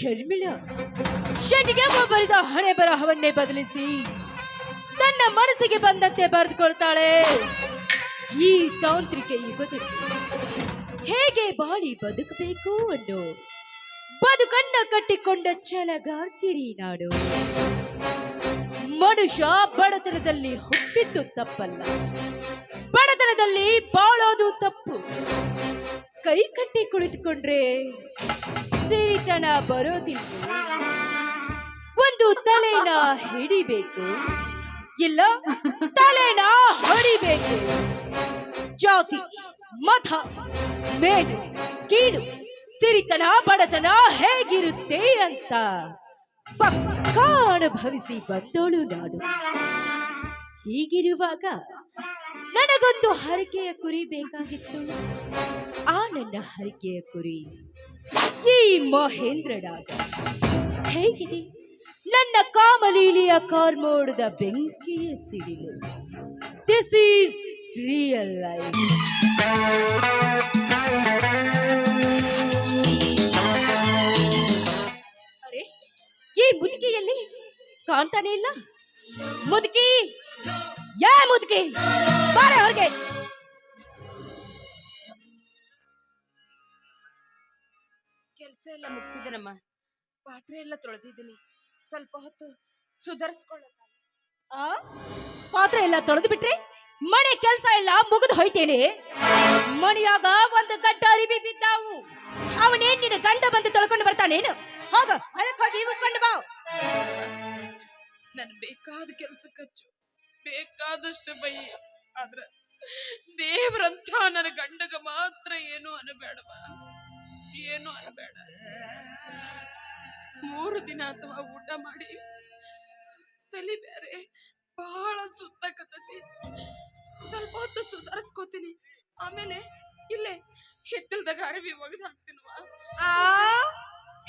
ಶರ್ಮಿಳ ಶನಿಗೆ ಬರಿದ ಹಣೆ ಬರಹವನ್ನೇ ಬದಲಿಸಿ ತನ್ನ ಮನಸ್ಸಿಗೆ ಬಂದಂತೆ ಬರೆದುಕೊಳ್ತಾಳೆ. ಈ ತಾಂತ್ರಿಕ ಯುಗದಲ್ಲಿ ಹೇಗೆ ಬಾಳಿ ಬದುಕಬೇಕು ಅನ್ನೋ ಬದುಕನ್ನ ಕಟ್ಟಿಕೊಂಡ ಛಲಗಾರ್ತಿರಿ ನಾಡು. ಮನುಷ್ಯ ಬಡತನದಲ್ಲಿ ಹುಟ್ಟಿದ್ದು ತಪ್ಪಲ್ಲ, ಬಡತನದಲ್ಲಿ ಬಾಳೋದು ತಪ್ಪು. ಕೈ ಕಟ್ಟಿ ಕುಳಿತುಕೊಂಡ್ರೆ ಸಿರಿತನ ಬರೋದಿಲ್ಲ. ಒಂದು ತಲೆನ ಹಿಡಿಬೇಕು, ಇಲ್ಲ ತಲೆನ ಹೊಡಿಬೇಕು. ಜಾತಿ, ಮತ, ಮೇಲು ಕೀಳು, ಸಿರಿತನ ಬಡತನ ಹೇಗಿರುತ್ತೆ ಅಂತ ಪಕ್ಕಾ ಅನುಭವಿಸಿ ಬಂದೋಳು ನಾಡು. ಹೀಗಿರುವಾಗ ನನಗೊಂದು ಹರಕೆಯ ಕುರಿ ಬೇಕಾಗಿತ್ತು. ಆ ನನ್ನ ಹರಕೆಯ ಕುರಿ ಈ ಮಹೇಂದ್ರ ನಾಗ. ಹೇಗಿದೆ ನನ್ನ ಕಾಮಲೀಲಿಯ ಕಾರ್ಮೋಡದ ಬೆಂಕಿಯ ಸಿಡಿಲು. This is real life. ಅರೆ, ಈ ಮುದುಕಿಯಲ್ಲಿ ಕಾಣ್ತಾನೆ ಇಲ್ಲ. ಮುದುಕಿ, ಯಾ ಮುದುಕಿ, ಬಾರೆ ಹೊರಗೆ. ಕೆಲಸ ಎಲ್ಲ ಮುಗಿಸಿದನಮ್ಮ, ಪಾತ್ರೆ ಎಲ್ಲ ತೊಳೆದಿದ್ದೀನಿ. ಸ್ವಲ್ಪ ಹೊತ್ತು ಸುಧಾರಿಸ್ಕೊಳ್ಳ. ಪಾತ್ರೆ ಎಲ್ಲ ತೊಳೆದು ಬಿಟ್ರೆ ಮನೆ ಕೆಲಸ ಎಲ್ಲ ಮುಗಿದು ಹೋಯ್ತೇನೆ. ಮನೆಯಾಗ ಒಂದು ಗಡ್ಡ ಅರಿವಿ ಬಿದ್ದಾವು. ಅವನೇನ್ ನಿನ್ನ ಗಂಡ ಬಂದು ತೊಳ್ಕೊಂಡು ಬರ್ತಾನೇನು? ಹೋಗ ಹೊಳಕ್ ಹೋಗಿ ಉಟ್ಕೊಂಡು ಬಾ. ನನ್ ಬೇಕಾದ ಕೆಲಸ ಕಚ್ಚು, ಬೇಕಾದಷ್ಟು ಬೈ. ಆದ್ರ ದೇವ್ರಂತ ನನ್ನ ಗಂಡಗ ಮಾತ್ರ ಏನು ಅನಬೇಡವ, ಏನು ಅನಬೇಡ. 3 ದಿನ ಅಥವಾ ಊಟ ಮಾಡಿ ತಲೆ ಬೇರೆ ಬಹಳ ಸುತ್ತಕತ್ತೈತಿ. ಸ್ವಲ್ಪ ಹೊತ್ತು ಸುಧಾರಿಸ್ಕೋತೀನಿ, ಆಮೇಲೆ ಇಲ್ಲೇ ಹಿತ್ತಲದಾಗ ಅರಿವಿ ಒಗದ್ ಹಾಕ್ತೀನವ.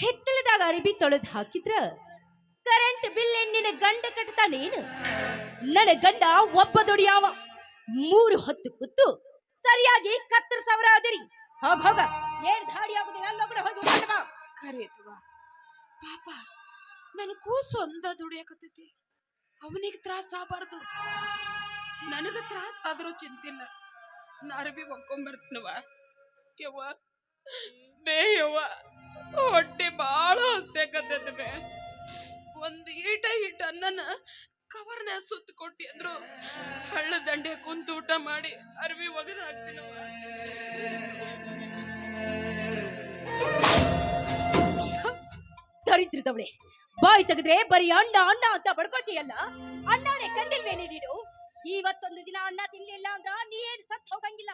ಹಿತ್ತಲದಾಗ ಅರಿವಿ ತೊಳೆದು ಹಾಕಿದ್ರ ಕರೆಂಟ್ ಬಿಲ್ ನಿನ್ನ ಗಂಡ ಕಟ್ತಾನೇನು? ನನ್ನ ಗಂಡ ಒಬ್ಬ ದುಡಿಯಾವ. 3 ಹೊತ್ತು ಕೂತು ಸರಿಯಾಗಿ ಕತ್ತರಿಸವರ ಅದಿರಿ. ಹೋಗ ಹೋಗ, ಏನ್ ಧಾಡಿ ಆಗುದಿಲ್ಲ. ಅಲ್ಲೊಬ್ಬಡೆ ಹೋಗಿ ಉಟ್ಕೊಂಡು ಬಾ. ಕರೆಯತವ ಪಾಪ, ನನ್ನ ಕೂಸು ಒಂದ ದುಡಿಯಕತ್ತೈತಿ. ಅವನಿಗೆ ತ್ರಾಸ ಆಗಬಾರ್ದು, ನನಗ ತ್ರಾಸ ಆದ್ರೂ ಚಿಂತಿಲ್ಲ. ನಾ ಅರ್ಬಿ ಒಕ್ಕೊಂಬರ್ತೀನವ. ಯವ್ವ ಬೇ ಯವ್ವ, ಹೊಟ್ಟೆ ಬಾಳ ಹಸ್ಯಾಕತ್ತೈತಿ ಬೇ. ಒಂದು ಈಟ ಅನ್ನನ ಕವರ್ನ ಸುತ್ತ ಕೊಟ್ಟಿ ಅಂದ್ರು ಹಳ್ಳ ದಂಡೆ ಕುಂತು ಊಟ ಮಾಡಿ ಅರ್ವಿ ಒಗದ ಹಾಕ್ತೀನವ. ದರಿದ್ರದವಳೆ, ಬಾಯಿ ತೆಗೆದ್ರೆ ಬರೀ ಅಣ್ಣ ಅಣ್ಣ ಅಂತ ಬಡ್ಕೊಳ್ತೀಯಲ್ಲ. ಅಣ್ಣನೇ ಕಂಡಿಲ್ವೇನೆ ನೀನು? ಇವತ್ತೊಂದು ದಿನ ಅಣ್ಣ ತಿನ್ಲಿಲ್ಲ ಅಂದ್ರ ನೀನ್ ಸತ್ ಹೋಗಂಗಿಲ್ಲ.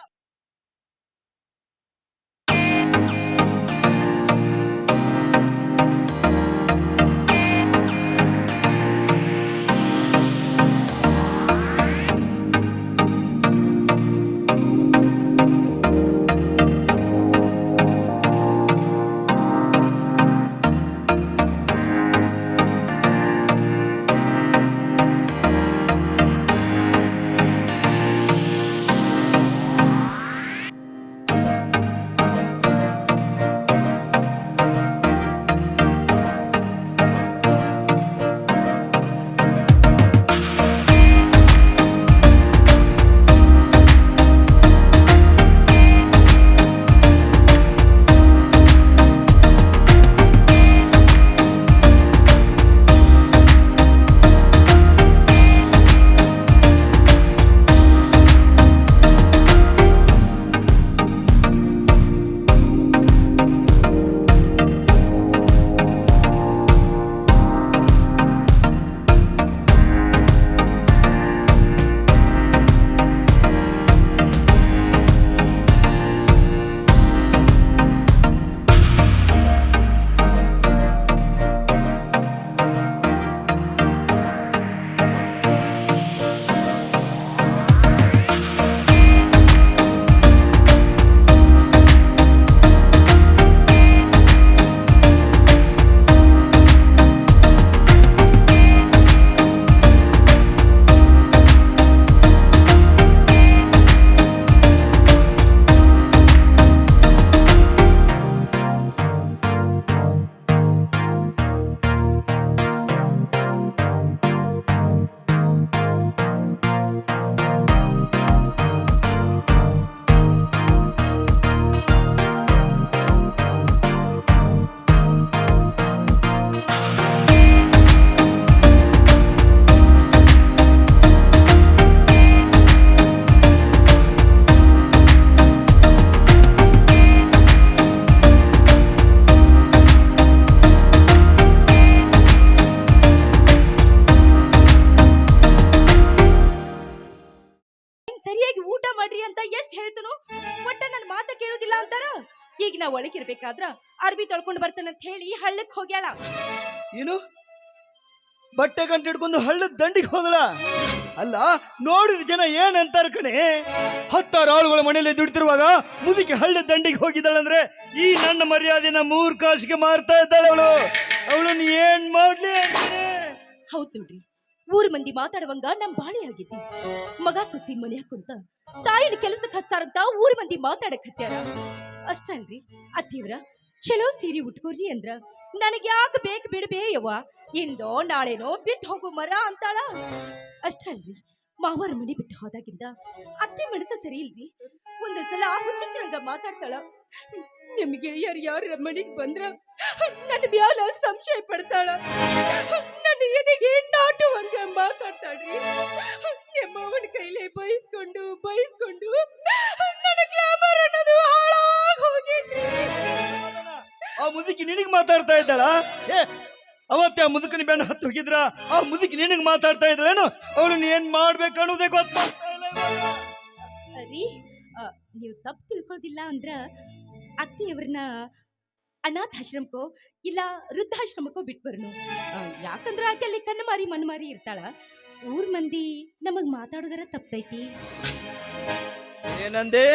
ಈಕಿನ ಒಳಗಿರ್ಬೇಕಾದ್ರ ಅರ್ಬಿ ತೊಳ್ಕೊಂಡು ಬರ್ತಾನಂತ ಹೇಳಿ ಹಳ್ಳಕ್ ಹೋಗ್ಯಾಳ. ಏನು ಬಟ್ಟೆ ಗಂಟು ಹಿಡ್ಕೊಂಡು ಹಳ್ಳದ ದಂಡಿಗೆ ಹೋದಳ? ಅಲ್ಲ, ನೋಡಿದ ಜನ ಏನಂತಾರ ಕಣೆ, 10 ಆಳುಗಳ ಮನೆಯಲ್ಲಿ ದುಡಿತಿರುವಾಗ ಮುದುಕಿ ಹಳ್ಳದ ದಂಡಿಗೆ ಹೋಗಿದ್ದಾಳಂದ್ರೆ ಈ ನನ್ನ ಮರ್ಯಾದೆನ 3 ಕಾಸಿಗೆ ಮಾರ್ತಾ ಇದ್ದಾಳೆ ಅವಳು. ಅವಳನ್ನು ಏನ್ ಮಾಡ್ಲಿ ಅಂತಾನೆ? ಹೌದ್ ನೋಡ್ರಿ, ಊರ್ ಮಂದಿ ಮಾತಾಡುವಂಗ ನಮ್ ಬಾಳೆ ಆಗಿದ್ದಿ. ಮಗ ಸಸಿ ಮನೆ ಕುಂತ ತಾಯಿನ ಕೆಲಸಕ್ಕೆ ಹಸ್ತಾರಂತ ಊರ್ ಮಂದಿ ಮಾತಾಡಕ್ ಹತ್ಯಾರ. ಅಷ್ಟಲ್ರಿ ಅತ್ತಿವ್ರ ಚಲೋ ಸೀರೆ ಉಟ್ಕೋರಿ ಅಂದ್ರ ನನಗ್ ಯಾಕೆ ಬೇಕು ಬಿಡ್ಬೇ ಯವ್ವ, ಇಂದೋ ನಾಳೆನೋ ಬಿಟ್ಟು ಹೋಗು ಮರ ಅಂತಾಳ. ಅಷ್ಟಲ್ರಿ ಮಾವರ ಮನೆ ಬಿಟ್ಟು ಹೋದಾಗಿಂದ ಅತ್ತೆ ಮನಸ್ಸ ಸರಿ ಇಲ್ರಿ. ಒಂದೊಂದ್ಸಲ ಹುಚ್ಚುಚ್ಚರಂಗ ಮಾತಾಡ್ತಾಳ. ನಿಮ್ಗೆ ಯಾರ ಮನೆಗ್ ಬಂದ್ರ ನನ್ನ ಮ್ಯಾಲ ಸಂಶಯ ಪಡ್ತಾಳ. ನನ್ನ ಎದೆಗೆ ನಾಟುವಂಗ ಮಾತಾಡ್ತಾಳ್ರಿ. ನಿಮ್ಮವನ ಕೈಲೇ ಬಯಸ್ಕೊಂಡು ನನ್ನ ಗ್ಲಾಮರ್ ಅನ್ನೋದು ಹಾಳಾಗ್ ಹೋಗೈತಿ. ಆ ಮುದುಕಿ ನಿನಗ್ ಮಾತಾಡ್ತಾ ಇದ್ದಾಳ? ಛೇ, ಅವತ್ತೇ ಆ ಮುದುಕನ ಬೆನ್ನ ಹತ್ತು ಹೋಗಿದ್ರ ಆ ಮುದುಕಿ ನಿನಗ್ ಮಾತಾಡ್ತಾ ಇದ್ರೇನು? ಅವಳನ್ನ ಏನ್ ಮಾಡ್ಬೇಕು ಅನ್ನೋದೇ ಗೊತ್ತಾಗ್ತಾ ಇಲ್ಲ. ರೀ, ನೀವು ತಪ್ಪು ತಿಳ್ಕೊಳ್ಳೋದಿಲ್ಲ ಅಂದ್ರ ಅತ್ತೆಯವ್ರನ್ನ ಅನಾಥಾಶ್ರಮಕ್ಕೋ ಇಲ್ಲ ವೃದ್ಧಾಶ್ರಮಕ್ಕೋ ಬಿಟ್ಬರ್ನು. ಯಾಕಂದ್ರ ಆಕೆ ಅಲ್ಲಿ ಕಣ್ಣು ಮಾರಿ ಮಣ್ಣು ಮಾರಿ ಇರ್ತಾಳ. ಊರ್ ಮಂದಿ ನಮಗ್ ಮಾತಾಡೋದರ ತಪ್ಪೈತಿ. ಏನಂದೆ?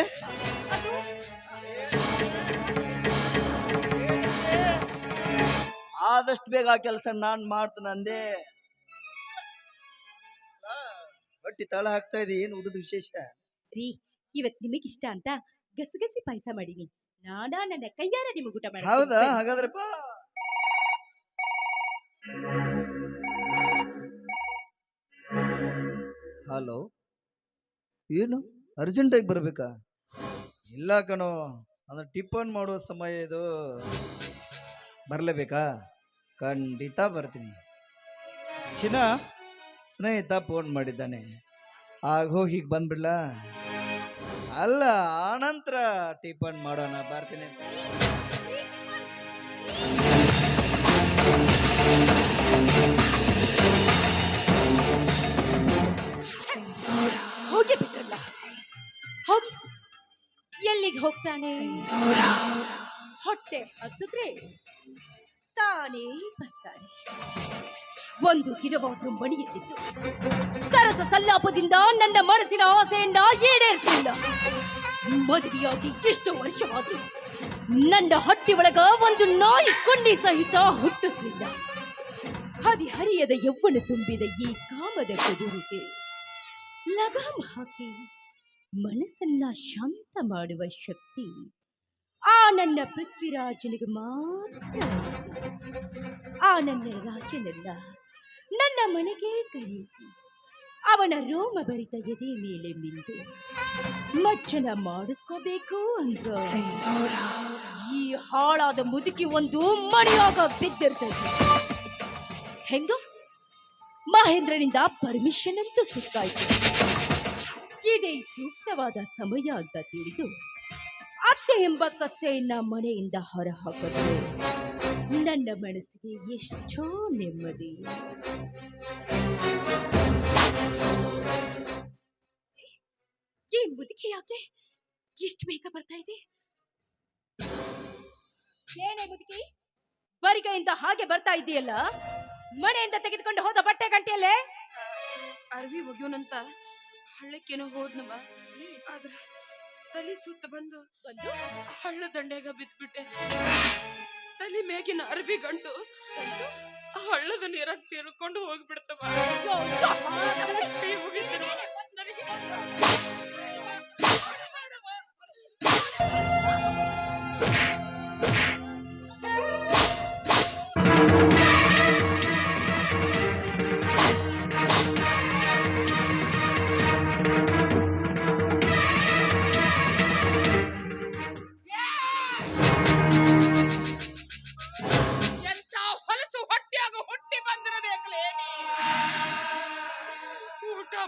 ಆದಷ್ಟು ಬೇಗ ಆ ಕೆಲಸ ನಾನ್ ಮಾಡ್ತಾನಂದೆ. ಹೊಟ್ಟಿ ತಳ ಹಾಕ್ತಾ ಇದೆ. ಏನು ಊಟದ ವಿಶೇಷ? ರೀ, ಇವತ್ ನಿಮಗ್ ಇಷ್ಟ ಅಂತ ಗಸಗಸಿ ಪಾಯಸ ಮಾಡೀನಿ. ನಾನಾ ನನ್ನ ಕೈಯಾರ ನಿಮಗ್ ಊಟ ಮಾಡಿ. ಹೌದಾ? ಹಾಗಾದ್ರೆ ಬಾ. ಹಲೋ, ಏನು ಅರ್ಜೆಂಟ್ ಆಗಿ ಬರ್ಬೇಕಾ? ಇಲ್ಲ ಕಣೋ, ಅಂದ್ರೆ ಟಿಫನ್ ಮಾಡುವ ಸಮಯ ಇದು. ಬರ್ಲೇಬೇಕಾ? ಖಂಡಿತ ಬರ್ತೀನಿ. ಚಿನ್ನ ಸ್ನೇಹಿತ ಫೋನ್ ಮಾಡಿದ್ದಾನೆ, ಆಗ ಹೋಗಿ ಹೀಗೆ ಬಂದ್ಬಿಡ್ಲ? ಅಲ್ಲ, ಆನಂತರ ಟಿಫನ್ ಮಾಡೋಣ, ಬರ್ತೀನಿ. ಹೋಗಿ ಬಿಟ್ರಲ್ಲ. ಹೋಗಿ ಎಲ್ಲಿಗೆ ಹೋಗ್ತಾನೆ? ಹೊಟ್ಟೆ ಹಸಿದ್ರೆ ತಾನೇ ಬರ್ತಾನೆ. ಒಂದು ದಿನವಾದ್ರೂ ಮಣಿಯಲ್ಲಿದ್ದು ಸರಸ ಸಲ್ಲಾಪದಿಂದ ನನ್ನ ಮನಸ್ಸಿನ ಆಸೆಯನ್ನ ಈಡೇರಿಸಲಿಲ್ಲ. ಮದುವೆಯಾಗಿ ಎಷ್ಟು ವರ್ಷವಾದ್ರೂ ನನ್ನ ಹೊಟ್ಟೆ ಒಳಗ ಒಂದು ನಾಯಿ ಕೊಂಡಿ ಸಹಿತ ಹುಟ್ಟಿಸಲಿಲ್ಲ. ಹದಿಹರಿಯದ ಯೌವನ ತುಂಬಿದ ಈ ಕಾಮದ ಕುದುರೆಗೆ ಲಗಾಮ ಹಾಕಿ ಮನಸ್ಸನ್ನ ಶಾಂತ ಮಾಡುವ ಶಕ್ತಿ ಆ ನನ್ನ ಪೃಥ್ವಿರಾಜನಿಗೆ ಮಾತ್ರ. ಆ ನನ್ನ ರಾಜನೆಲ್ಲ ನನ್ನ ಮನೆಗೆ ಕರೆಸಿ ಅವನ ರೋಮ ಭರಿತ ಎದೆ ಮೇಲೆ ಮಿಂದು ಮಜ್ಜನ ಮಾಡಿಸ್ಕೋಬೇಕು ಅಂತ ಈ ಹಾಳಾದ ಮುದುಕಿ ಒಂದು ಮನೆಯಾಗ ಬಿದ್ದಿರ್ತದೆ. ಹೆಂಗ ಮಹೇಂದ್ರನಿಂದ ಪರ್ಮಿಷನ್ ಅಂತೂ ಸಿಕ್ಕಾಯ್ತು. ಇದೇ ಸೂಕ್ತವಾದ ಸಮಯ ಅಂತ ತಿಳಿದು ಅತ್ತೆ ಎಂಬ ಕತ್ತೆಯನ್ನ ಮನೆಯಿಂದ ಹೊರಹಾಕಲು ನನ್ನ ಮನಸ್ಸಿಗೆ ಎಷ್ಟೋ ನೆಮ್ಮದಿ. ಈ ಮುದುಕಿ ಯಾಕೆ ಇಷ್ಟು ಬೇಗ ಬರ್ತಾ ಇದೆ? ಏನೇ ಮುದುಕಿ, ಬರಿಗೈಯಿಂದ ಹಾಗೆ ಬರ್ತಾ ಇದೆಯಲ್ಲ? ಮನೆಯಿಂದ ತೆಗೆದುಕೊಂಡು ಹೋದ ಬಟ್ಟೆ ಗಂಟೆಯಲ್ಲೇ ಅರ್ವಿ ಒಗ್ಯೋನಂತ ಹಳ್ಳಕ್ಕೇನೋ ಹೋದ್ನವ. ಆದ್ರ ತಲೆ ಸುತ್ತ ಬಂದು ಹಳ್ಳ ದಂಡೆಗ ಬಿದ್ಬಿಟ್ಟೆ. ತಲೆ ಮೇಗಿನ ಅರ್ಬಿ ಗಂಟು ಹಳ್ಳದ ನೀರಾಗ ತೀರ್ಕೊಂಡು ಹೋಗ್ಬಿಡ್ತವ.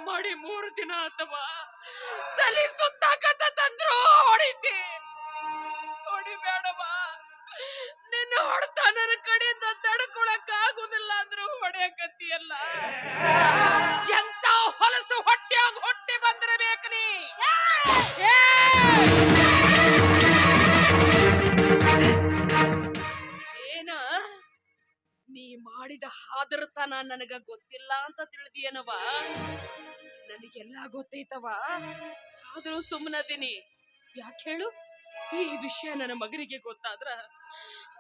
ಮಾಡಿ 3 ದಿನ ಅಥವಾ ತಲೆ ಸುತ್ತಾಕತ್ತ ತಂದ್ರು ಹೊಡಿತಿ. ಹೊಡಿಬೇಡವಾ, ನಿನ್ನ ಹೊಡ್ತ ನನ್ನ ಕಡೆಯಿಂದ ತಡ್ಕೊಳಕ್ ಆಗುದಿಲ್ಲ ಅಂದ್ರು ಹೊಡೆಯಕತ್ತಿಯಲ್ಲ. ಎಂತ ಹೊಲಸು ಹೊಟ್ಟೆಯಾಗ ಹೊಟ್ಟೆ ಬಂದಿರಬೇಕು ನೀ. ನನಗ ಗೊತ್ತಿಲ್ಲ ಅಂತ ತಿಳಿದಿಯನವ. ನನಗೆಲ್ಲ ಗೊತ್ತೈತವ, ಆದ್ರೂ ಸುಮ್ಮನದೀನಿ. ಯಾಕೆ ಹೇಳು? ಈ ವಿಷಯ ನನ್ನ ಮಗನಿಗೆ ಗೊತ್ತಾದ್ರ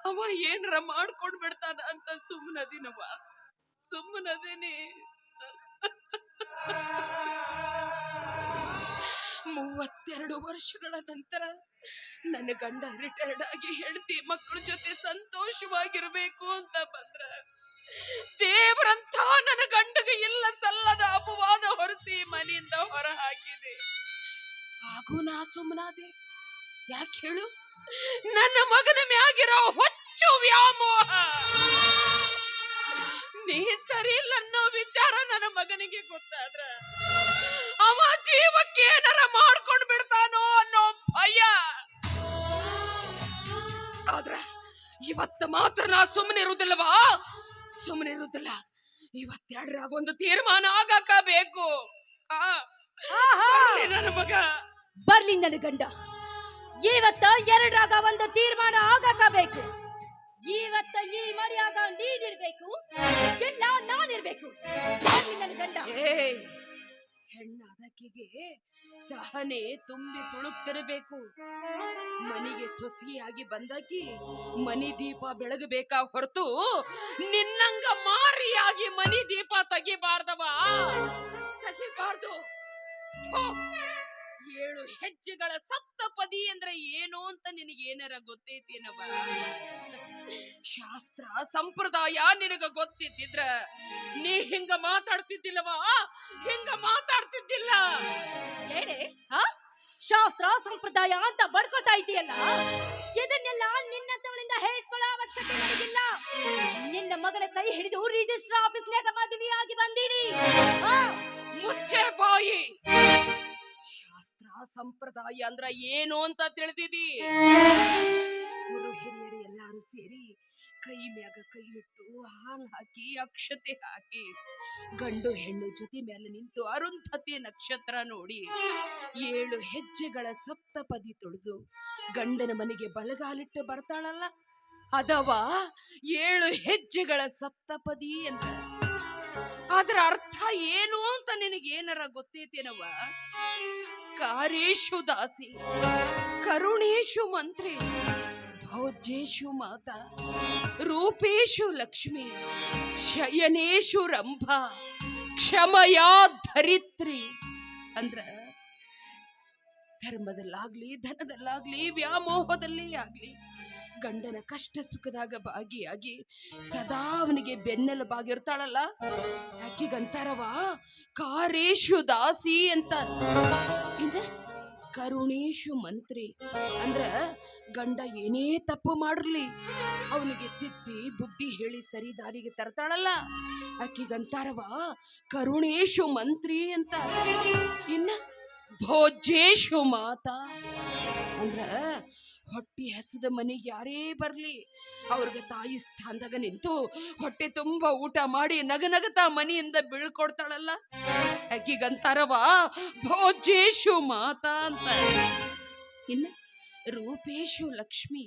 ಅವ ಏನ್ರ ಮಾಡ್ಕೊಂಡ್ ಬಿಡ್ತಾನ ಅಂತ ಸುಮ್ಮನದೀನವ, ಸುಮ್ಮನದೀನಿ. 32 ವರ್ಷಗಳ ನಂತರ ನನ್ನ ಗಂಡ ರಿಟೈರ್ಡ್ ಆಗಿ ಹೆಂಡತಿ ಮಕ್ಕಳ ಜೊತೆ ಸಂತೋಷವಾಗಿರ್ಬೇಕು ಅಂತ ಬಂದ್ರ ದೇವರಂತ ನನ್ನ ಗಂಡಗೆ ಇಲ್ಲ ಸಲ್ಲದ ಅಪವಾದ ಹೊರಿಸಿ ಮನೆಯಿಂದ ಹೊರ ಹಾಕಿದೆ. ಹಾಗೂ ನಾ ಸುಮ್ಮನಾದೆ. ಯಾಕೆ ಹೇಳು? ನನ್ನ ಮಗನ ಮ್ಯಾಗಿರೋ ಹುಚ್ಚು ವ್ಯಾಮೋಹ. ನೀ ಸರಿ ಇಲ್ಲ ಅನ್ನೋ ವಿಚಾರ ನನ್ನ ಮಗನಿಗೆ ಗೊತ್ತಾದ್ರ ಅವ ಜೀವಕ್ಕೆ ಏನಾರ ಮಾಡ್ಕೊಂಡ್ ಬಿಡ್ತಾನೋ ಅನ್ನೋ ಭಯ. ಆದ್ರ ಇವತ್ತು ಮಾತ್ರ ನಾ ಸುಮ್ಮನೆ ಇರುವುದಿಲ್ಲವಾ? ಸುಮ್ಮನೆ ಇರುವುದಿಲ್ಲ. ಇವತ್ತೆರಡರಾಗ ಒಂದು ತೀರ್ಮಾನ ಆಗಾಕ ಬೇಕು. ನನ್ನ ಮಗ ಬರ್ಲಿ ನನ್ನ ಗಂಡ. ಇವತ್ತ ಎರಡರಾಗ ಒಂದು ತೀರ್ಮಾನ ಆಗಾಕಬೇಕು. ಇವತ್ತ ಈ ಮರ್ಯಾದ ನೀನಿರ್ಬೇಕು, ಇಲ್ಲ ನಾನಿರ್ಬೇಕು. ಬರ್ಲಿ ನನ್ನ ಗಂಡ. ಹೆಣ್ಣಾದಕ್ಕಿಗೆ ಸಹನೆ ತುಂಬಿ ತುಳುಕ್ತಿರಬೇಕು. ಮನೆಗೆ ಸೊಸೆಯಾಗಿ ಬಂದಾಕಿ ಮನಿ ದೀಪ ಬೆಳಗಬೇಕಾ ಹೊರತು ನಿನ್ನಂಗ ಮಾರಿಯಾಗಿ ಮನಿ ದೀಪ ತೆಗಿಬಾರ್ದವ, ತೆಗಿಬಾರ್ದು. 7 ಹೆಜ್ಜೆಗಳ ಸಪ್ತಪದಿ ಅಂದ್ರೆ ಏನು ಅಂತ ನಿನಗೇನಾರ ಗೊತ್ತೈತೇನವ? ಶಾಸ್ತ್ರ ಸಂಪ್ರದಾಯ ನಿನಗ ಗೊತ್ತಿದ್ದಿದ್ರ ನೀ ಹಿಂಗ ಮಾತಾಡ್ತಿದ್ದಿಲ್ಲವಾ? ಹಿಂಗ ಮಾತಾಡ್ತಿದ್ದಿಲ್ಲ. ಹೇಳಿ, ಶಾಸ್ತ್ರ ಸಂಪ್ರದಾಯ ಅಂತ ಬಡ್ಕೋತಾ ಇದೆಯಲ್ಲ, ಇದನ್ನೆಲ್ಲ ನಿನ್ನಂತವಳಿಂದ ಹೇಳಿಸ್ಕೊಳ್ಳೋ ಅವಶ್ಯಕತೆ ನನಗಿಲ್ಲ. ನಿನ್ನ ಮಗನ ಕೈ ಹಿಡಿದು ರಿಜಿಸ್ಟರ್ ಆಫೀಸ್ನಾಗ ಮದುವೆಯಾಗಿ ಬಂದೀನಿ. ಮುಚ್ಚೆ ಬಾಯಿ. ಶಾಸ್ತ್ರ ಸಂಪ್ರದಾಯ ಅಂದ್ರ ಏನು ಅಂತ ತಿಳಿದಿದಿ? ಗುರು ಹಿರಿಯರು ಎಲ್ಲಾರು ಸೇರಿ ಕೈ ಮ್ಯಾಗ ಕೈ ಇಟ್ಟು ಹಾಲ್ ಹಾಕಿ ಅಕ್ಷತೆ ಹಾಕಿ ಗಂಡು ಹೆಣ್ಣು ಜೊತೆ ಮೇಲೆ ನಿಂತು ಅರುಂಧತಿ ನಕ್ಷತ್ರ ನೋಡಿ 7 ಹೆಜ್ಜೆಗಳ ಸಪ್ತಪದಿ ತುಳಿದು ಗಂಡನ ಮನೆಗೆ ಬಲಗಾಲಿಟ್ಟು ಬರ್ತಾಳಲ್ಲ, ಅದವ 7 ಹೆಜ್ಜೆಗಳ ಸಪ್ತಪದಿ ಅಂತ. ಅದರ ಅರ್ಥ ಏನು ಅಂತ ನಿನಗೇನಾರ ಗೊತ್ತೈತೇನವ? ಕಾರೇಶು ದಾಸಿ, ಕರುಣೇಶು ಮಂತ್ರಿ, ಭೋಜ್ಯೇಶು ಮಾತಾ, ರೂಪೇಶು ಲಕ್ಷ್ಮಿ, ಶಯನೇಶು ರಂಭ, ಕ್ಷಮಯಾ ಧರಿತ್ರಿ. ಅಂದ್ರ ಧರ್ಮದಲ್ಲಾಗ್ಲಿ ಧನದಲ್ಲಾಗ್ಲಿ ವ್ಯಾಮೋಹದಲ್ಲೇ ಆಗ್ಲಿ ಗಂಡನ ಕಷ್ಟ ಸುಖದಾಗ ಭಾಗಿಯಾಗಿ ಸದಾ ಅವನಿಗೆ ಬೆನ್ನೆಲುಬಾಗಿರ್ತಾಳಲ್ಲ, ಆಕಿಗಂತಾರವ ಕಾರೇಶು ದಾಸಿ ಅಂತ. ಇನ್ನ ಕರುಣೇಶು ಮಂತ್ರಿ ಅಂದ್ರ ಗಂಡ ಏನೇ ತಪ್ಪು ಮಾಡಿರ್ಲಿ ಅವನಿಗೆ ತಿದ್ದಿ ಬುದ್ಧಿ ಹೇಳಿ ಸರಿ ದಾರಿಗೆ ತರ್ತಾಳಲ್ಲ, ಆಕಿಗಂತಾರವ ಕರುಣೇಶು ಮಂತ್ರಿ ಅಂತ. ಇನ್ನ ಭೋಜ್ಯೇಶು ಮಾತಾ ಅಂದ್ರ ಹೊಟ್ಟೆ ಹಸಿದ ಮನೆಗೆ ಯಾರೇ ಬರ್ಲಿ ಅವ್ರಿಗೆ ತಾಯಿ ಸ್ಥಾನದಾಗ ನಿಂತು ಹೊಟ್ಟೆ ತುಂಬಾ ಊಟ ಮಾಡಿ ನಗನಗತಾ ಮನೆಯಿಂದ ಬೀಳ್ಕೊಡ್ತಾಳಲ್ಲ, ಆಕಿಗಂತಾರವ ಭೋಜ್ಯೇಶು ಮಾತಾ ಅಂತ. ಇನ್ನ ರೂಪೇಶು ಲಕ್ಷ್ಮಿ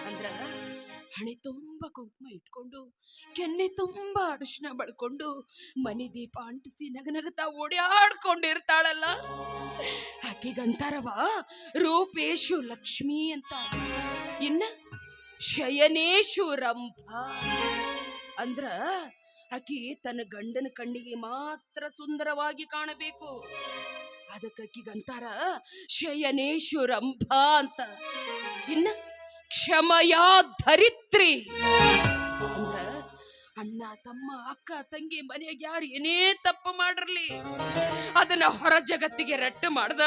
ಅಂದ್ರ ಹಣೆ ತುಂಬಾ ಕುಂಕುಮ ಇಟ್ಕೊಂಡು ಕೆನ್ನೆ ತುಂಬಾ ಅರಿಶಿನ ಬಳ್ಕೊಂಡು ಮನೆ ದೀಪ ಅಂಟಿಸಿ ನಗನಗತಾ ಓಡಾಡ್ಕೊಂಡಿರ್ತಾಳಲ್ಲ, ಆಕಿಗಂತಾರವ ರೂಪೇಶು ಲಕ್ಷ್ಮಿ ಅಂತ. ಇನ್ನ ಶಯನೇಶು ರಂಭ ಅಂದ್ರ ಆಕಿ ತನ್ನ ಗಂಡನ ಕಣ್ಣಿಗೆ ಮಾತ್ರ ಸುಂದರವಾಗಿ ಕಾಣಬೇಕು, ಅದಕ್ಕಾಕಿಗಂತಾರ ಶಯನೇಶು ರಂಭ ಅಂತ. ಇನ್ನ ಕ್ಷಮಯಾ ಧರಿತ್ರಿ ಅಂದ್ರ ಅಣ್ಣ ತಮ್ಮ ಅಕ್ಕ ತಂಗಿ ಮನೆಯಾಗ ಯಾರು ಏನೇ ತಪ್ಪು ಮಾಡಿರ್ಲಿ ಅದನ್ನ ಹೊರ ಜಗತ್ತಿಗೆ ರಟ್ಟು ಮಾಡ್ದ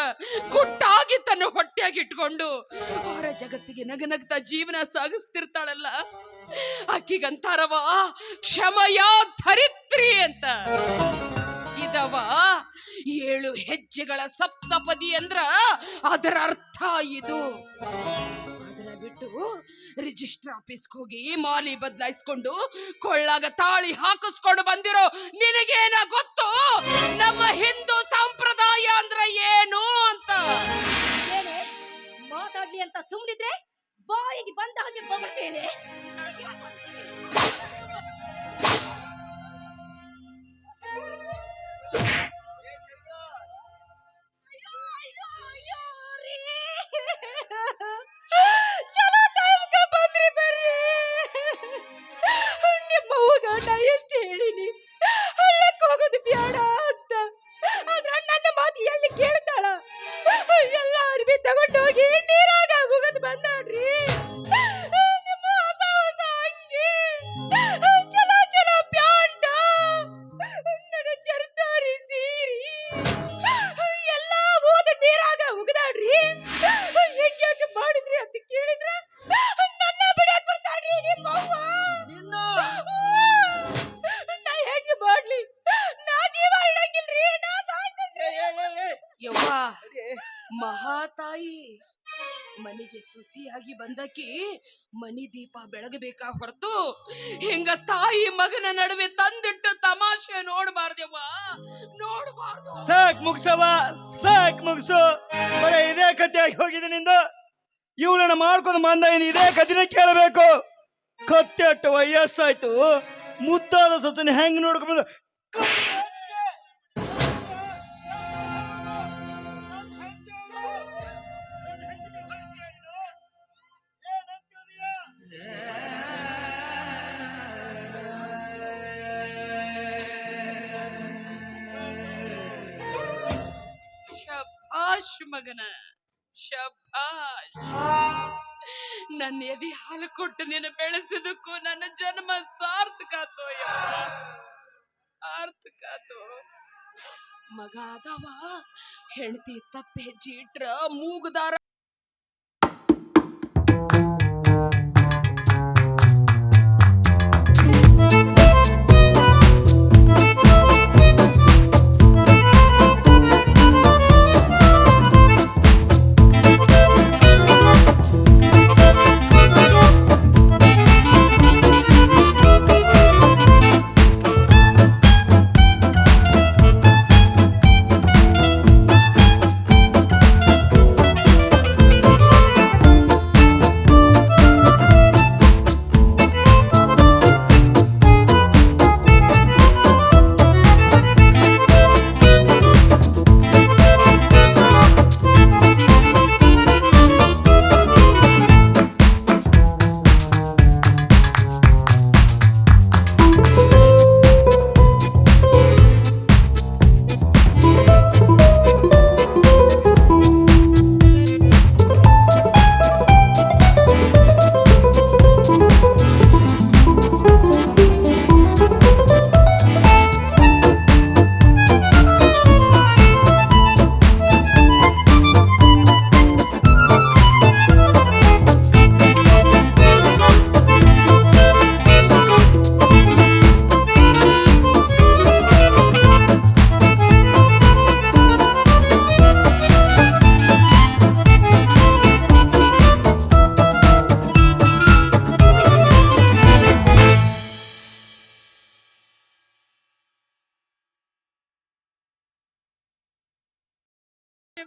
ಗುಟ್ಟಾಗಿ ತನ್ನ ಹೊಟ್ಟೆಯಾಗಿಟ್ಕೊಂಡು ಹೊರ ಜಗತ್ತಿಗೆ ನಗನಗ್ತಾ ಜೀವನ ಸಾಗಿಸ್ತಿರ್ತಾಳಲ್ಲ, ಆಕಿಗಂತಾರವ ಕ್ಷಮಯಾ ಧರಿತ್ರಿ ಅಂತ. ಇದವ 7 ಹೆಜ್ಜೆಗಳ ಸಪ್ತಪದಿ ಅಂದ್ರ ಅದರ ಅರ್ಥ ಇದು. ಅದರ ಬಿಟ್ಟು ರಿಜಿಸ್ಟರ್ ಆಫೀಸ್ಗೆ ಹೋಗಿ ಮಾಲಿ ಬದಲಾಯಿಸ್ಕೊಂಡು ಕೊಳ್ಳಾಗ ತಾಳಿ ಹಾಕಿಸ್ಕೊಂಡು ಬಂದಿರೋ ನಿನಗೇನ ಗೊತ್ತು ನಮ್ಮ ಹಿಂದೂ ಸಂಪ್ರದಾಯ ಅಂದ್ರೆ ಏನು ಅಂತ? ಮಾತಾಡ್ಲಿ ಅಂತ ಸುಮ್ಮನಿದ್ರೆ ಬಾಯಿಗೆ ಬಂದ ಹಾಗೆ ಬಗ್ತೇನೆ. ಮಹಾತಾಯಿ ಮನೆಗೆ ಸೊಸಿಯಾಗಿ ಬಂದಕಿ ಮನಿ ದೀಪ ಬೆಳಗಬೇಕಾ ಹೊರತು ಹಿಂಗ ತಾಯಿ ಮಗನ ನಡುವೆ ತಂದಿಟ್ಟು ತಮಾಷೆ ನೋಡಬಾರ್ದವ್ವ, ನೋಡಬಾರ್ದು. ಸಾಕ್ ಮುಗ್ಸವ, ಸಾಕ್ ಮುಗ್ಸು. ಬರೀ ಇದೇ ಕತೆ ಆಗಿ ಹೋಗಿದೆ ನಿಂದು. ಇವಳನ್ನ ಮಾಡ್ಕೊಂಡು ಬಂದ ಇದೇ ಕಥೆನೇ ಕೇಳಬೇಕು. ಕತ್ತೆ ಅಟ್ಟು ವಯಸ್ಸಾಯ್ತು, ಮುದ್ದಾದ ಸೊಸೆನ ಹೆಂಗ್ ನೋಡ್ಕೊಂಡು ಶಭಾಷ್ ಮಗನ, ಶಭಾಷ್. ನನ್ನ ಎದಿ ಹಾಲು ಕೊಟ್ಟು ನೀನು ಬೆಳೆಸಿದಕ್ಕೂ ನನ್ನ ಜನ್ಮ ಸಾರ್ಥಕಾತೋ ಯಪ್ಪ, ಸಾರ್ಥಕಾತೋ. ಮಗ ಅದವ, ಹೆಂಡತಿ ತಪ್ಪೆ ಹೆಜ್ಜೆ ಇಟ್ರ ಮೂಗುದಾರ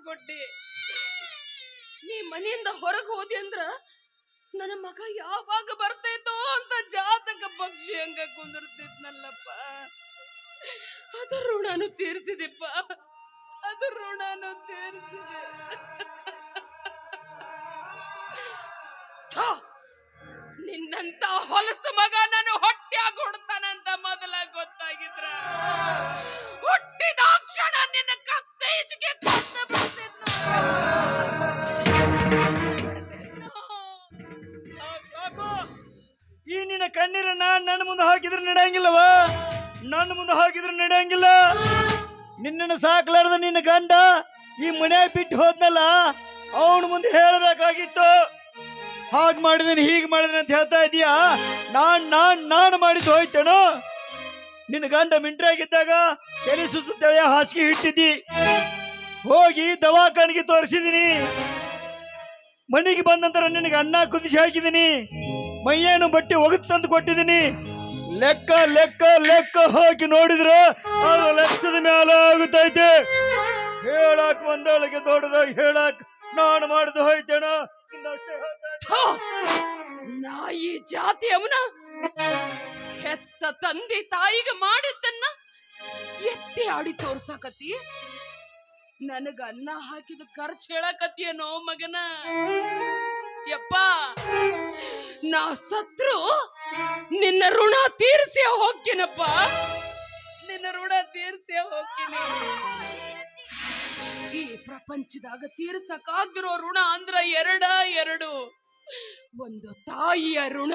ಕೊಟ್ಟಿ. ನೀ ಮನೆಯಿಂದ ಹೊರಗೆ ಹೋದಿ ಅಂದ್ರ ನನ್ನ ಮಗ ಯಾವಾಗ ಬರ್ತೈತೋ ಅಂತ ಜಾತಕ ಪಕ್ಷಿ ಹಂಗ ಕುಂದಿರ್ತಿದ್ನಲ್ಲಪ್ಪ. ಅದ ಋಣನು ತೀರ್ಸಿದೆಪ್ಪ, ಅದ ಋಣನು ತೀರ್ಸಿದೆ. ನಿನ್ನಂತ ಹೊಲಸು ಮಗ ನಾನು ಹೊಟ್ಟ್ಯಾಗ ಹೊಡ್ತಾನಂತ ಮೊದಲ ಗೊತ್ತಾಗಿದ್ರ ಹುಟ್ಟಿದ ಕ್ಷಣ ನಿನ್ನ ಕತ್ತೇಜಿಗೆ ಕೊಂದು ಬಿಡ್ತಿದ್ನ. ಸಾಕು, ಈ ನಿನ್ನ ಕಣ್ಣೀರನ್ನ ನನ್ನ ಮುಂದೆ ಹಾಕಿದ್ರೆ ನಡೆಯಂಗಿಲ್ಲವ, ನನ್ನ ಮುಂದೆ ಹಾಕಿದ್ರೆ ನಡೆಯಂಗಿಲ್ಲ. ನಿನ್ನನ್ನು ಸಾಕಲಾರ್ದ ನಿನ್ನ ಗಂಡ ಈ ಮನ್ಯಾಗ ಬಿಟ್ಟು ಹೋದ್ನಲ್ಲ, ಅವನ ಮುಂದೆ ಹೇಳಬೇಕಾಗಿತ್ತು. ಹಾಗೆ ಮಾಡಿದೀನಿ ಹೀಗೆ ಮಾಡಿದೀನಿ ಅಂತ ಹೇಳ್ತಾ ಇದೀಯಾ? ನಾನು ಮಾಡಿದ್ದು ಹೋಯ್ತೇನೋ? ನಿನ್ನ ಗಂಡ ಮಿಂಟ್ರಾಗಿದ್ದಾಗ ತಲೆ ಸುತ್ತೇಳೆ ಹಾಸಿಗೆ ಇಟ್ಟಿದ್ದಿ, ಹೋಗಿ ದವಾಖಾನಿಗೆ ತೋರಿಸಿದೀನಿ. ಮನೆಗೆ ಬಂದ ನಂತರ ನಿನಗೆ ಅನ್ನ ಕುದಿಸಿ ಹಾಕಿದೀನಿ, ಮೈಯೇನು ಬಟ್ಟೆ ಒಗದು ತಂದು ಕೊಟ್ಟಿದ್ದೀನಿ. ಲೆಕ್ಕ ಲೆಕ್ಕ ಲೆಕ್ಕ ಹಾಕಿ ನೋಡಿದ್ರೆ ಅದು ಲೆಕ್ಕದ ಮೇಲೆ ಆಗುತ್ತೈತೆ. ಹೇಳಕ್ ಒಂದೊಳಗೆ ದೊಡ್ಡದಾಗಿ ಹೇಳಕ್ ನಾನು ಮಾಡಿದ್ದು ಹೋಯ್ತೇನೋ? ನಾಯಿ ಜಾತಿ ಅವನ ಹೆತ್ತ ತಂದೆ ತಾಯಿಗೆ ಮಾಡಿದ್ದನ್ನ ಎತ್ತಿ ಆಡಿ ತೋರ್ಸಾಕತಿ. ನನಗ ಅನ್ನ ಹಾಕಿದ ಖರ್ಚು ಹೇಳಕತಿಯನೋ ಮಗನ? ಯಪ್ಪ, ನಾ ಸತ್ರು ನಿನ್ನ ಋಣ ತೀರ್ಸೇ ಹೋಗ್ತೀನಪ್ಪ, ನಿನ್ನ ಋಣ ತೀರ್ಸೇ ಹೋಗ್ತೀನಿ. ಈ ಪ್ರಪಂಚದಾಗ ತೀರ್ಸಕ್ಕಾಗಿರೋ ಋಣ ಅಂದ್ರ ಎರಡು, ಒಂದು ತಾಯಿಯ ಋಣ,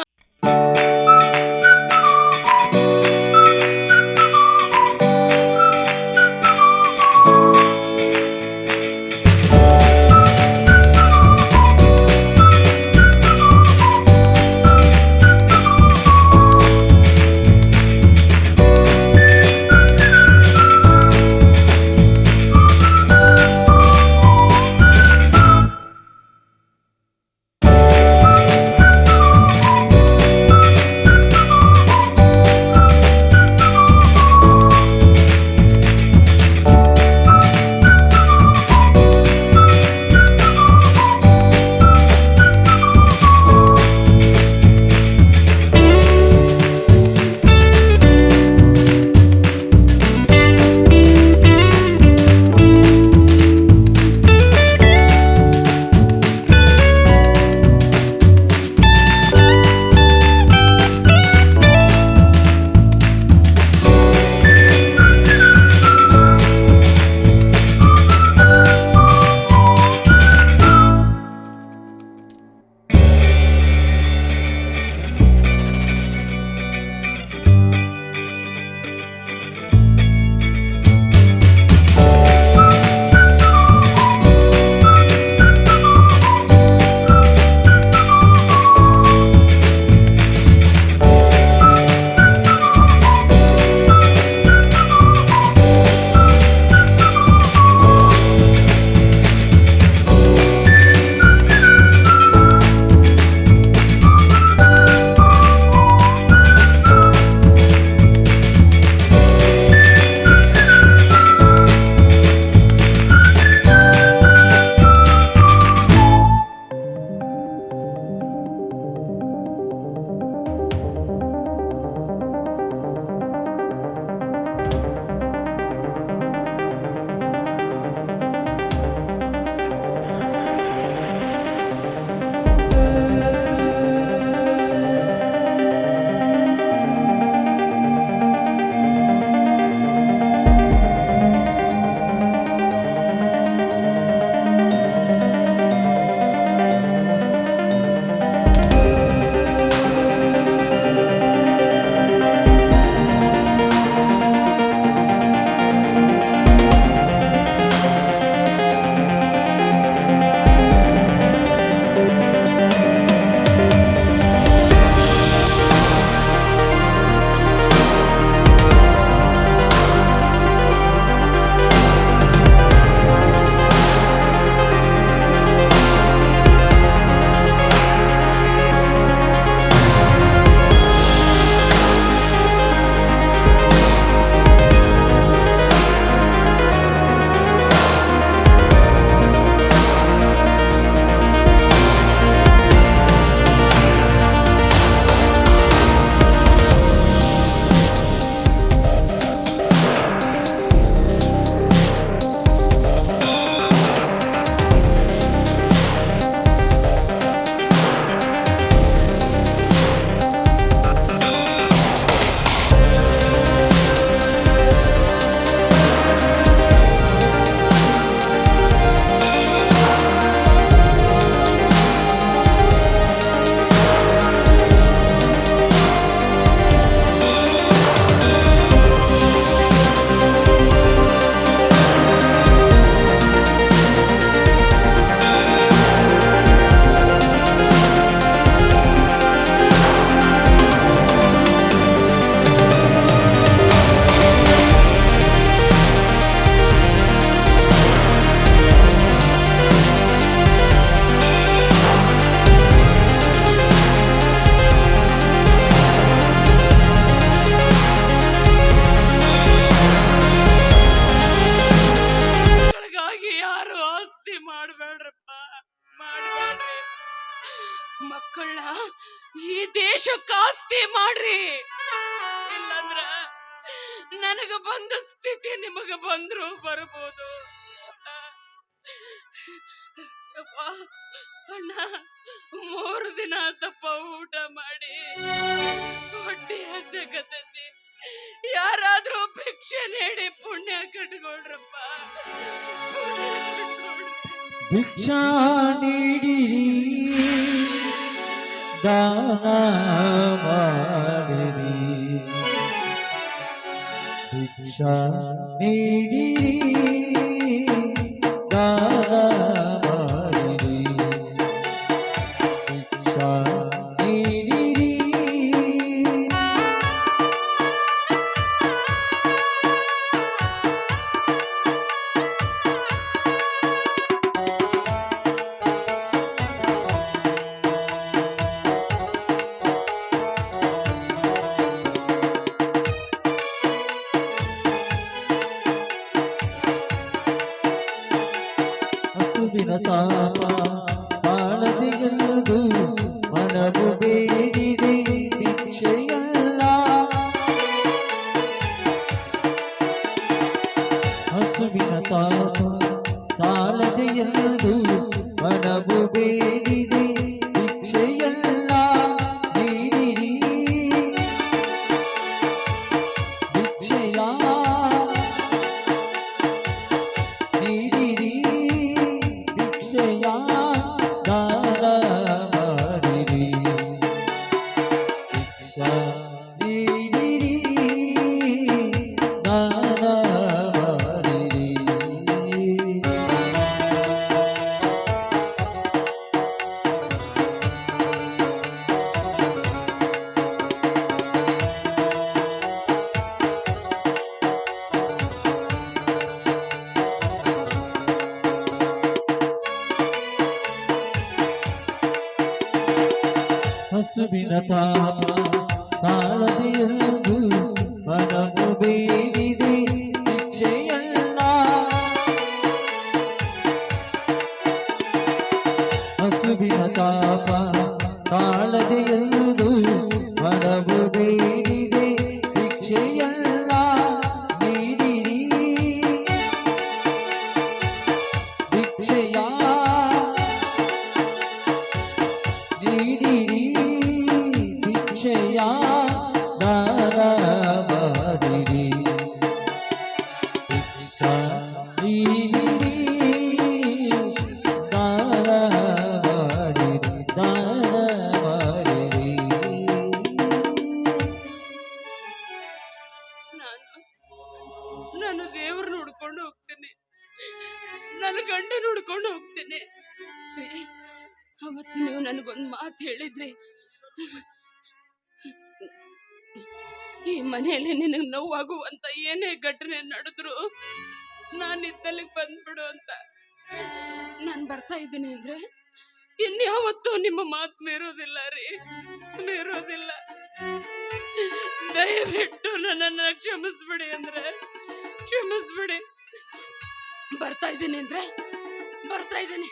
ಮಕ್ಕಳನ್ನ ಈ ದೇಶಕ್ಕೆ ಆಸ್ತಿ ಮಾಡ್ರಿ, ಇಲ್ಲಂದ್ರ ನನಗ ಬಂದ ಸ್ಥಿತಿ ನಿಮಗ ಬಂದ್ರು ಬರ್ಬೋದು. ಯಪ್ಪ, ಅಣ್ಣ 3 ದಿನ ಆತಪ್ಪ ಊಟ ಮಾಡಿ, ಹೊಟ್ಟೆ ಹಸಕತೈತಿ. ಯಾರಾದ್ರೂ ಭಿಕ್ಷೆ ನೀಡಿ ಪುಣ್ಯ ಕಟ್ಕೊಳ್ರಪ್ಪ, ಭಿಕ್ಷಾ ನೀಡಿರಿ, ದಾನ ಮಾಡಿರಿ, ಭಿಕ್ಷಾ ನೀಡಿರಿ, ದಾನ ಮಾಡಿರಿ, ಭಿಕ್ಷಾ ನೀಡಿರಿ. ಹಸುವಿನ ತಾಪ ಬಾಳದೆಯಲ್ಲದು, ಮನವು ಬೇಡಿದೆ ಭಿಕ್ಷೆಯಲ್ಲ. ಹಸುವಿನ ತಾಪ ತಾಳದೆಯಲ್ಲದು, ಮನವು ಬೇಡಿದೆ ಭಿಕ್ಷೆಯಲ್ಲ. ನೀಡಿರಿ ಭಿಕ್ಷೆಯ, ನೀಡಿರಿ ಭಿಕ್ಷೆಯ, ದಾನ ಮಾಡಿರಿ, ಭಿಕ್ಷಾ ನೀಡಿರಿ, ದಾನ ಮಾಡಿರಿ. ಹಸುವಿನ ತಾಪ ತಾಳದೆಯಲ್ಲದು, ಮನವು ಬೇಡಿದೆ ಭಿಕ್ಷೆಯಲ್ಲ. ಹಸುವಿನ ತಾಪ ತಾಳದೆಯಲ್ಲದು, ಮನವು ಬೇಡಿದೆ ಭಿಕ್ಷೆಯಲ್ಲ. ನೀಡಿರಿ ಭಿಕ್ಷೆಯ, ನೀಡಿರಿ ಭಿಕ್ಷೆಯ, ದಾನ ಮಾಡಿರಿ, ಭಿಕ್ಷಾ ನೀಡಿರಿ, ದಾನ ಮಾಡಿರಿ, ದಾನ ಮಾಡಿರಿ. ನಾನು ದೇವ್ರ ನೋಡ್ಕೊಂಡು ಹೋಗ್ತೇನೆ, ನನ್ನ ಗಂಡ ನೋಡ್ಕೊಂಡು ಹೋಗ್ತೇನೆ. ಅವತ್ತು ನೀವು ನನಗೊಂದು ಮಾತು ಹೇಳಿದ್ರಿ, ಈ ಮನೆಯಲ್ಲಿ ನಿನಗೆ ನೋವಾಗುವಂತ ಏನೇ ಘಟನೆ ನಡೆದ್ರು ನಾನಿದ್ದಲ್ಲಿಗೆ ಬಂದ್ಬಿಡು ಅಂತ. ನಾನು ಬರ್ತಾ ಇದ್ದೀನಿ ಅಂದ್ರೆ ಇನ್ಯಾವತ್ತೂ ನಿಮ್ಮ ಮಾತು ಮೀರೋದಿಲ್ಲ ರೀ, ಮೀರೋದಿಲ್ಲ. ದಯವಿಟ್ಟು ನನ್ನನ್ನ ಕ್ಷಮಿಸ್ಬಿಡಿ ಅಂದ್ರೆ ಕ್ಷಮಿಸ್ಬಿಡಿ. ಬರ್ತಾ ಇದ್ದೀನಿ ಅಂದ್ರೆ ಬರ್ತಾ ಇದ್ದೀನಿ.